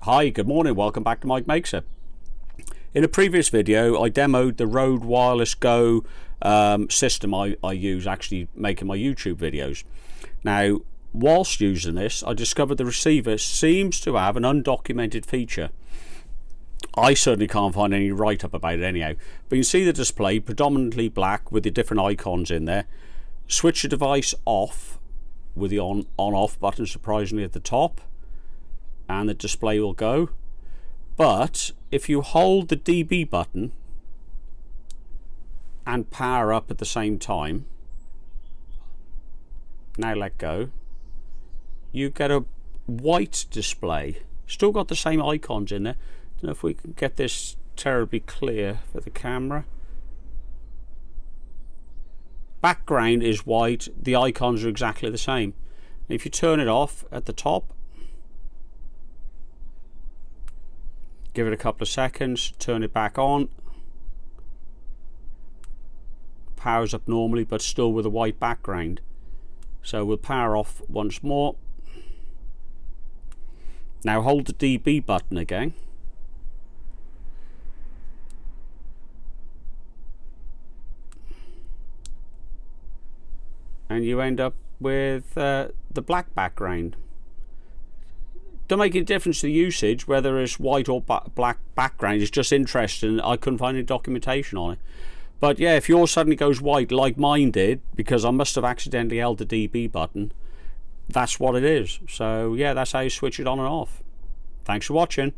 Hi, good morning, welcome back to Mike Makes It. In a previous video I demoed the Rode Wireless Go system I use actually making my YouTube videos. Now whilst using this I discovered the receiver seems to have an undocumented feature. I certainly can't find any write-up about it anyhow, but you can see the display predominantly black with the different icons in there. Switch the device off with the on-off button surprisingly at the top, and the display will go. But if you hold the DB button and power up at the same time, now let go, you get a white display. Still got the same icons in there. Don't know if we can get this terribly clear for the camera. Background is white, the icons are exactly the same. If you turn it off at the top, give it a couple of seconds, turn it back on, powers up normally but still with a white background. So we'll power off once more. Now hold the DB button again, and you end up with the black background. Don't make any difference to the usage whether it's white or black background. It's just interesting. I couldn't find any documentation on it, but yeah, if yours suddenly goes white like mine did because I must have accidentally held the DB button, that's what it is. So yeah, that's how you switch it on and off. Thanks for watching.